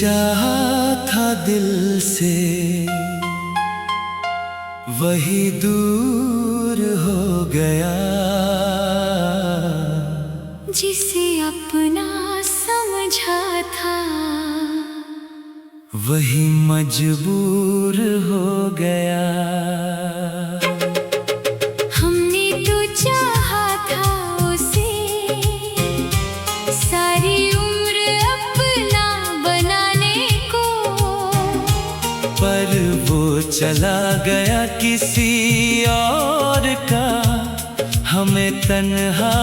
चाहा था दिल से वही दूर हो गया, जिसे अपना समझा था वही मजबूर हो गया। हमने तो चाहा था उसे सारी उम्र अपना बनाने को, पर वो चला गया किसी और का हमें तन्हा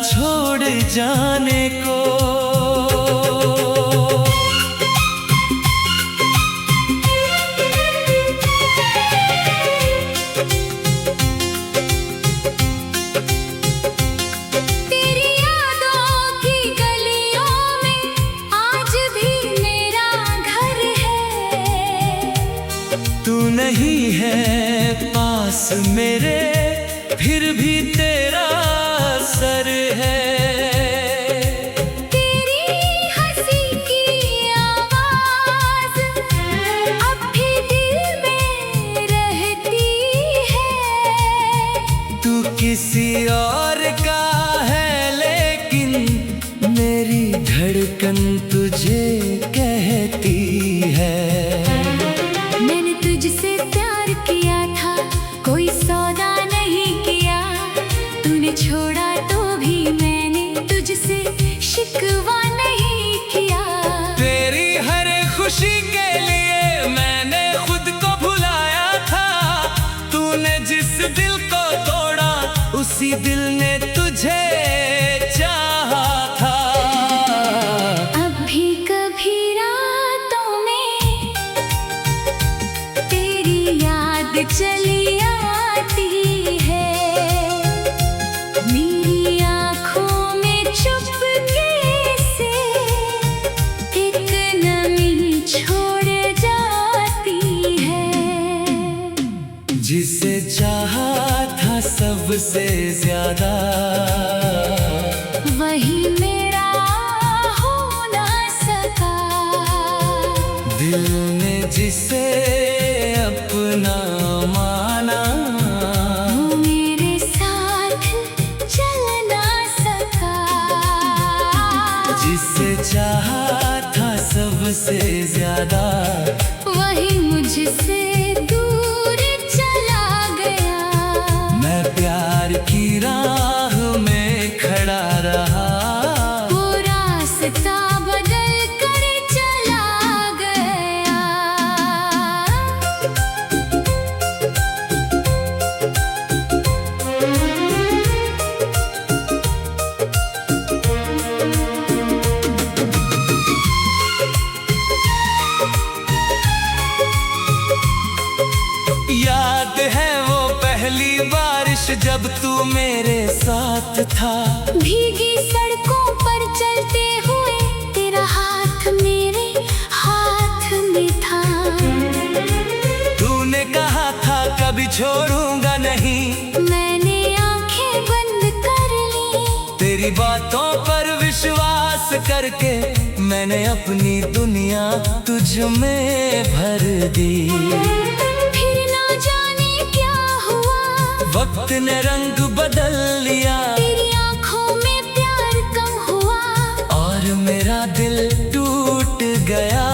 छोड़ जाने को। तेरी यादों की गलियों में आज भी मेरा घर है। तू नहीं है पास मेरे फिर भी तेरा सर है। तेरी हंसी की आवाज अब भी दिल में रहती है। तू किसी और का है लेकिन मेरी धड़कन तुझे कहती है। मैंने तुझसे प्यार किया था, कोई सौदा नहीं किया। तूने छोड़ा तो भी मैंने तुझसे शिकवा नहीं किया। तेरी हर खुशी के लिए मैंने खुद को भुलाया था। तूने जिस दिल को तोड़ा उसी दिल ने तुझे चाहा था। अब भी कभी रातों में तेरी याद चली आती है। मेरी आँखों में चुपके से एक नमी छोड़ जाती है। जिसे चाहा था सबसे ज्यादा वही मेरा हो ना सका। दिल ने जिसे अपना माना वो मेरे साथ चल ना सका। जिसे चाहा था सबसे ज्यादा वही मुझसे दूर चला गया। मैं प्यार की राह में खड़ा रहा। वो रास्ता बदल कर चला गया। याद है वो पहली बारिश जब तू मेरे साथ था। भीगी सड़कों पर चलते हुए तेरा हाथ मेरे हाथ में था। तूने कहा था कभी छोड़ूंगा नहीं। मैंने आंखें बंद कर ली। तेरी बातों पर विश्वास करके मैंने अपनी दुनिया तुझ में भर दी। फिर ना जाने क्या हुआ, वक्त ने रंग बदल लिया तेरी आंखों में प्यार कम हुआ। और मेरा दिल टूट गया।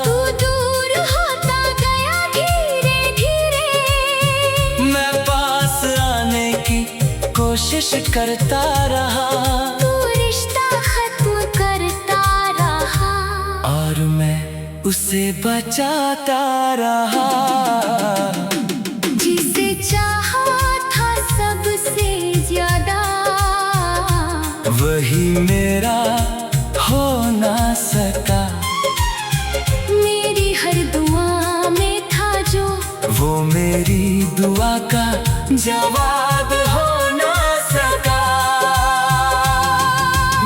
तू दूर होता गया धीरे धीरे। मैं पास आने की कोशिश करता रहा तू रिश्ता खत्म करता रहा। और मैं उसे बचाता रहा। जिसे चाहा था सबसे ज्यादा वही मेरा हो ना सका। मेरी हर दुआ में था जो वो मेरी दुआ का जवाब हो ना सका।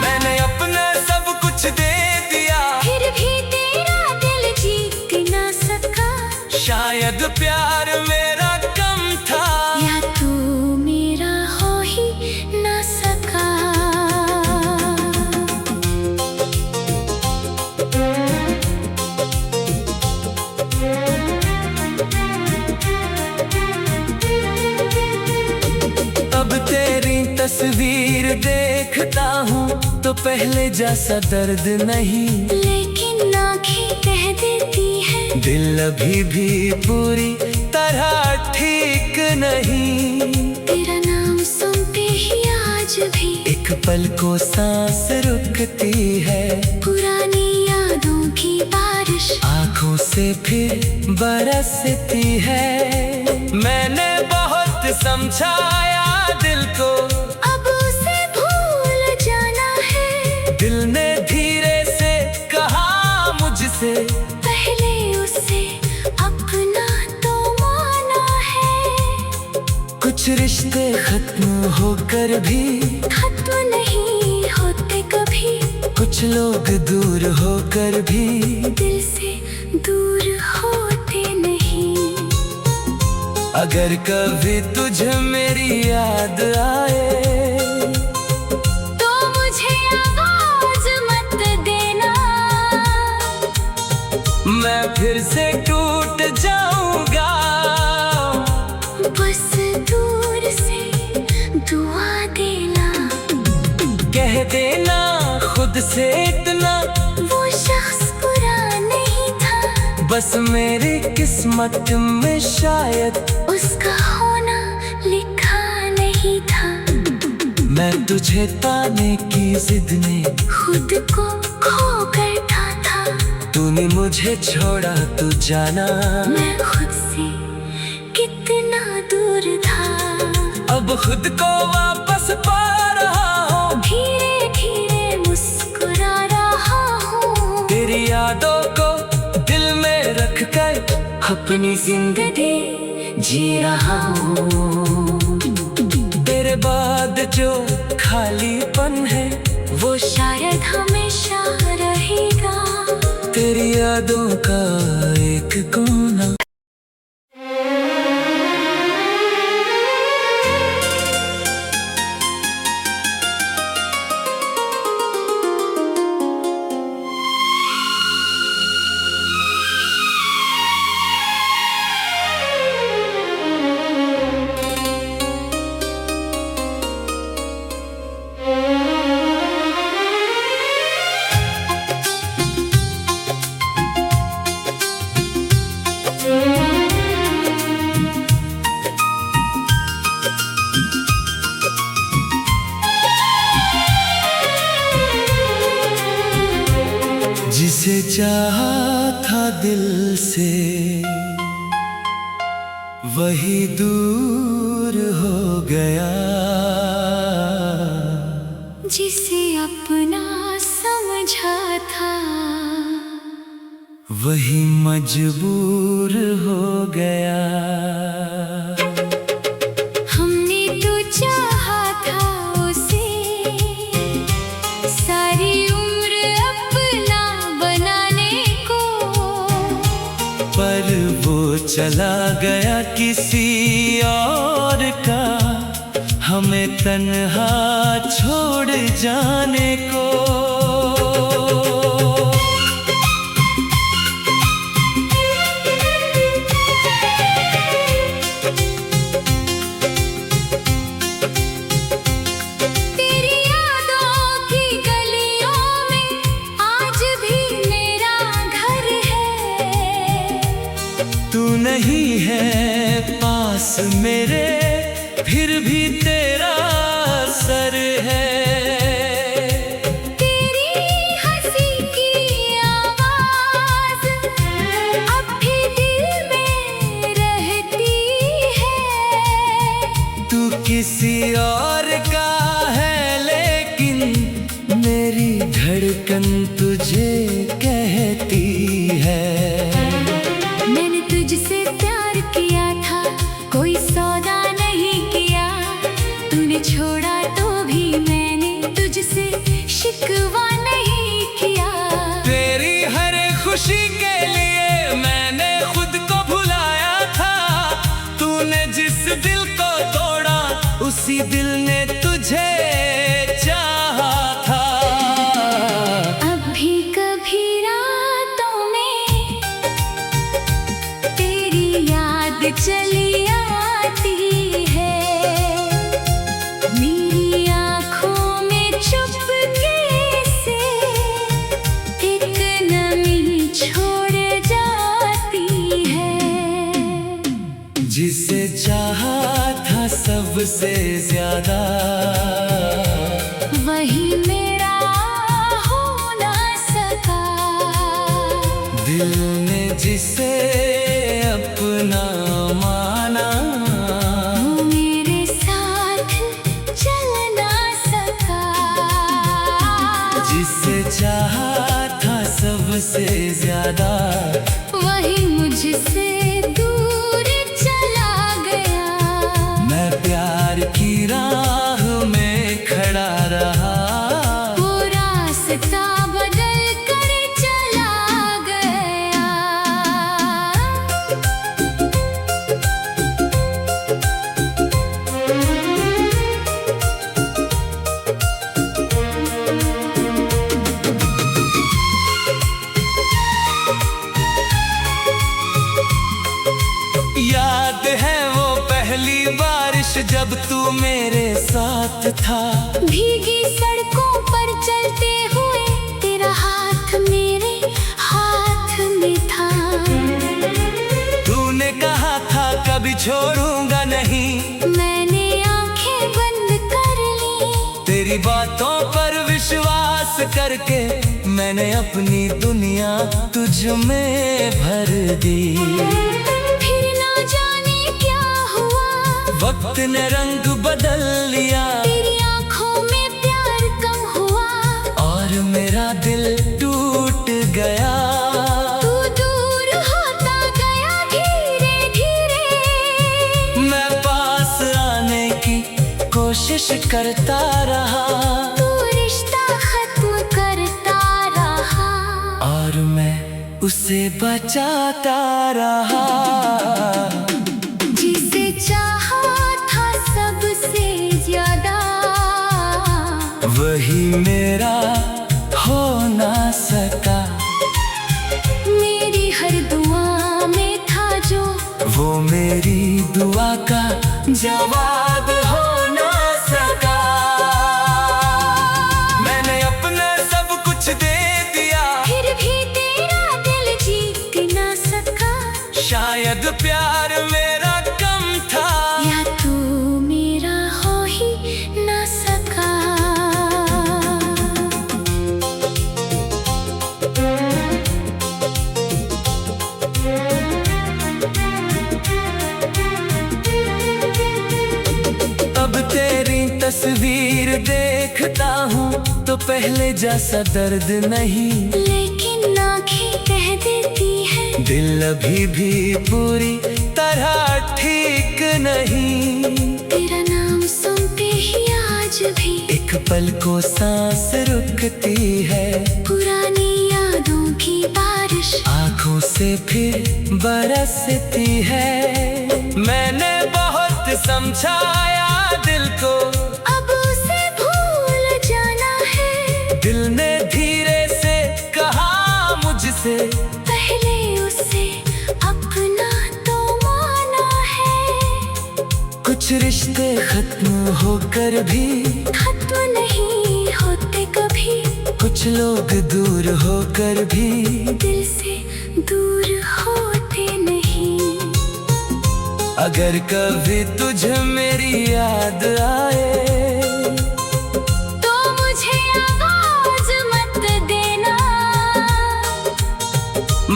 मैंने अपना सब कुछ दे दिया फिर भी तेरा दिल जीत ना सका। शायद प्यार मेरा कम था या तू मेरा हो ही ना सका। देखता हूँ तो पहले जैसा दर्द नहीं, लेकिन आँखें कह देती है दिल अभी भी पूरी तरह ठीक नहीं। तेरा नाम सुनते ही आज भी एक पल को सांस रुकती है, पुरानी यादों की बारिश आंखों से फिर बरसती है। मैंने बहुत समझाया दिल को, अब उसे भूल जाना है। दिल ने धीरे से कहा मुझसे, पहले उसे अपना तो माना है। कुछ रिश्ते खत्म होकर भी खत्म नहीं होते कभी, कुछ लोग दूर होकर भी दिल से दूर होते नहीं। अगर कभी तुझे मेरी याद आए तो मुझे आवाज मत देना, मैं फिर से टूट जाऊंगा। बस दूर से दुआ देना, कह देना खुद से इतना, वो शख्स बुरा नहीं था, बस मेरी किस्मत में शायद उसका होना लिखा नहीं था। मैं तुझे पाने की जिद में खुद को खो बैठा था, तूने मुझे छोड़ा तो जाना, मैं खुद से कितना दूर था। अब खुद को वापस पा रहा हूँ, धीरे धीरे मुस्कुरा रहा हूँ, तेरी यादों को दिल में रख कर अपनी जिंदगी जी रहा हूँ। तेरे बाद जो खालीपन है वो शायद हमेशा रहेगा। तेरी यादों का एक कोना। जिसे चाहा था दिल से वही दूर हो गया, जिसे अपना समझा था वही मजबूर हो गया। हमने तो चाहा था उसे सारी उम्र अपना बनाने को, पर वो चला गया किसी और का, हमें तन्हा छोड़ जाने को। तेरी यादों की गलियों में आज भी मेरा घर है। तू नहीं है पास मेरे फिर भी तेरा सर है। तेरी हंसी की आवाज अब भी दिल में रहती है। तू किसी और का है लेकिन मेरी धड़कन तुझे कहती है। मैंने तुझसे प्यार किया था, कोई सौदा नहीं किया, तूने छोड़ा तो भी मैंने तुझसे शिकवा नहीं किया। तेरी हर खुशी के लिए मैंने खुद को भुलाया था, तूने जिस दिल को तोड़ा उसी दिल ने तुझे चाहा था। अब भी कभी रातों में तेरी याद चली आती है, मेरी आँखों जिसे चाहा था सबसे ज्यादा वही मेरा हो ना सका। दिल ने जिसे अपना माना वो मेरे साथ चल ना सका। जिसे चाहा था सबसे ज्यादा वही मुझसे दूर चला गया। मैं प्यार की राह में खड़ा रहा, वो रास्ता बदल कर चला गया। याद है वो पहली बारिश जब तू मेरे साथ था। भीगी सड़कों पर चलते हुए तेरा हाथ मेरे हाथ में था। तूने कहा था कभी छोड़ूंगा नहीं, मैंने आंखें बंद कर ली। तेरी बातों पर विश्वास करके मैंने अपनी दुनिया तुझ में भर दी। फिर ना जाने क्या हुआ, वक्त ने रंग बदल लिया तेरी आंखों में प्यार कम हुआ। और मेरा दिल टूट गया। तू दूर होता गया धीरे धीरे। मैं पास आने की कोशिश करता रहा, तू रिश्ता खत्म करता रहा। और मैं उसे बचाता रहा। जिसे चाहा था सबसे ज्यादा वही मेरा हो ना सका। मेरी हर दुआ में था जो वो मेरी दुआ का जवाब हो ना सका। मैंने अपना सब कुछ दे दिया, फिर भी तेरा दिल जीत ना सका। शायद प्यार मेरा कम था, या तू मेरा हो ही ना सका। अब तेरी तस्वीर देखता हूँ तो पहले जैसा दर्द नहीं। लेकिन आँखें कह देती है दिल अभी भी पूरी तरह ठीक नहीं। तेरा नाम सुनते ही आज भी एक पल को सांस रुकती है, पुरानी यादों की बारिश आंखों से फिर बरसती है। मैंने बहुत समझाया दिल को, अब उसे भूल जाना है। दिल ने धीरे से कहा मुझसे, पहले उसे अपना तो माना है। कुछ रिश्ते खत्म होकर भी खत्म नहीं होते कभी, कुछ लोग दूर होकर भी दिल से दूर होते नहीं। अगर कभी तुझे मेरी याद आए तो मुझे आवाज मत देना,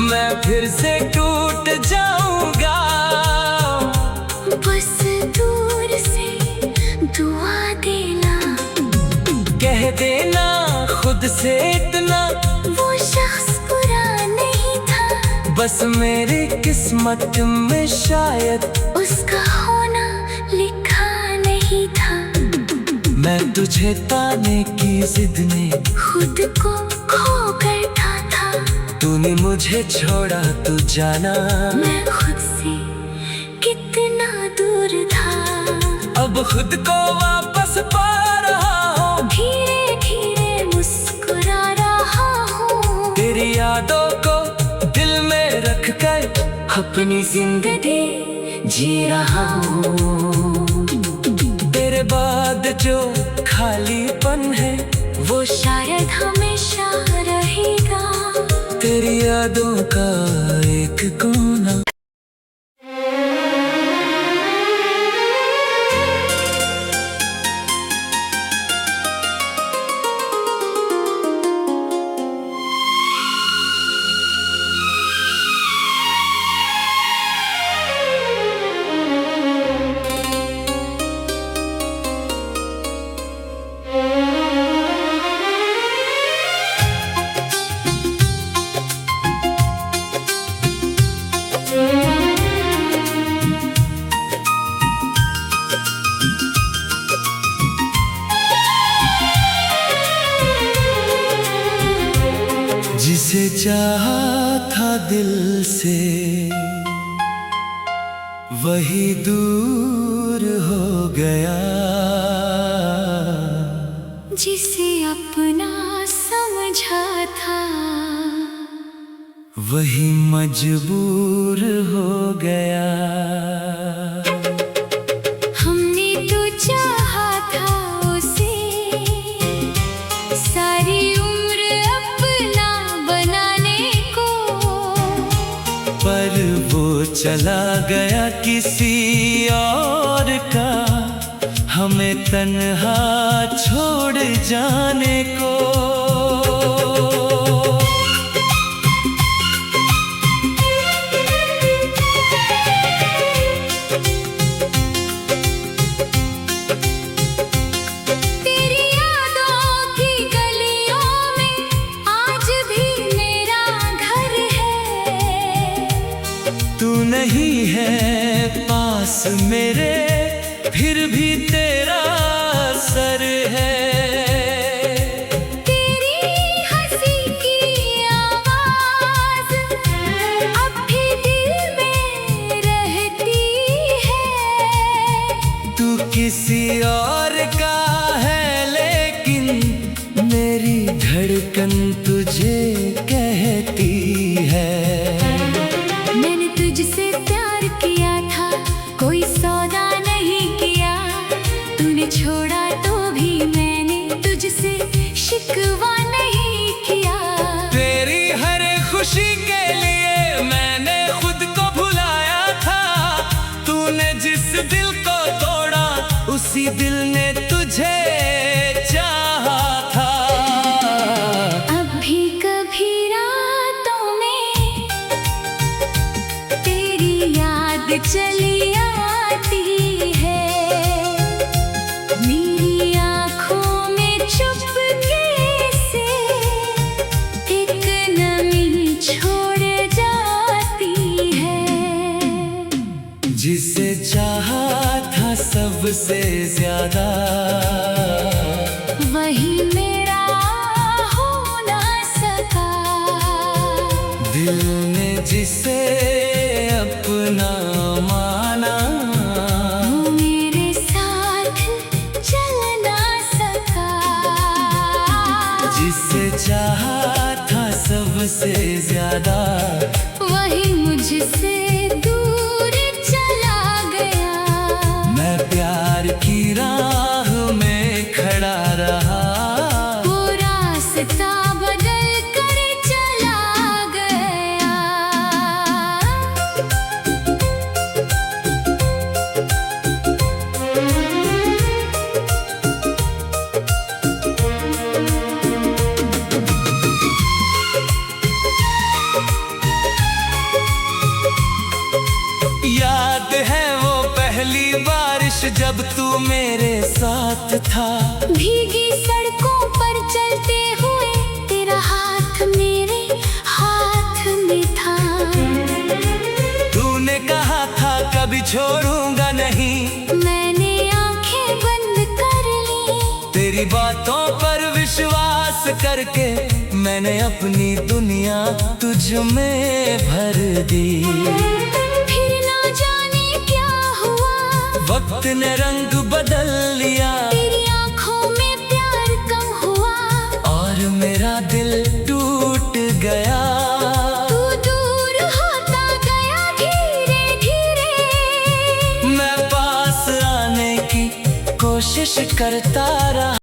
मैं फिर से टूट जाऊंगा। बस दूर से दुआ देना, कह देना खुद से इतना, वो शख्स बुरा नहीं था। बस मेरी किस्मत में शायद उसका होना लिखा नहीं था। मैं तुझे पाने की जिद ने खुद को खो बैठा था। तूने मुझे छोड़ा तू जाना, मैं खुद से कितना दूर था। अब खुद को वापस पा रहा हूँ, धीरे धीरे मुस्कुरा रहा हूँ। तेरी यादों को दिल में रख कर अपनी जिंदगी जी रहा हूँ। तेरे बाद जो खालीपन है वो शायद हमेशा रहेगा। तेरी यादों का एक कोना। चाहा था दिल से वही दूर हो गया, जिसे अपना समझा था वही मजबूर हो गया। हमने तो चाहा था उसे सारी उम्र अपना बनाने को, पर वो चला गया किसी और का हमें तन्हा छोड़ जाने को। तेरी यादों की गलियों में आज भी मेरा घर है। तू नहीं है पास मेरे फिर भी तेरा सर है। तेरी हंसी की आवाज अब भी दिल में रहती है। तू किसी और का है लेकिन मेरी धड़कन तुझे कहती है। मैंने तुझसे प्यार किया था, कोई सौदा नहीं किया। तूने छोड़ा तो भी मैंने तुझसे शिकवा नहीं किया। तेरी हर खुशी के लिए मैंने खुद को भुलाया था। तूने जिस दिल को तोड़ा उसी दिल ने तुझे चाहा था। अब भी कभी रातों में तेरी याद चली आती है। मेरी आँखों में चुपके से एक नमी छोड़ जाती है। जिसे चाहा था सबसे ज्यादा वही मेरा हो ना सका। दिल ने जिसे अपना माना वो मेरे साथ चल ना सका। जिसे चाहा था सबसे ज्यादा वही मुझसे दूर चला गया। मैं प्यार की राह में खड़ा रहा। वो रास्ता बदल कर चला गया। याद है वो पहली बारिश जब तू मेरे साथ था। भीगी सड़कों पर चलते हुए तेरा हाथ मेरे हाथ में था। तूने कहा था कभी छोड़ूंगा नहीं, मैंने आंखें बंद कर ली। तेरी बातों पर विश्वास करके मैंने अपनी दुनिया तुझ में भर दी। फिर ना जाने क्या हुआ, वक्त ने रंग बदल लिया तेरी आंखों में प्यार कम हुआ। और मेरा दिल टूट गया। तू दूर होता गया धीरे धीरे। मैं पास आने की कोशिश करता रहा।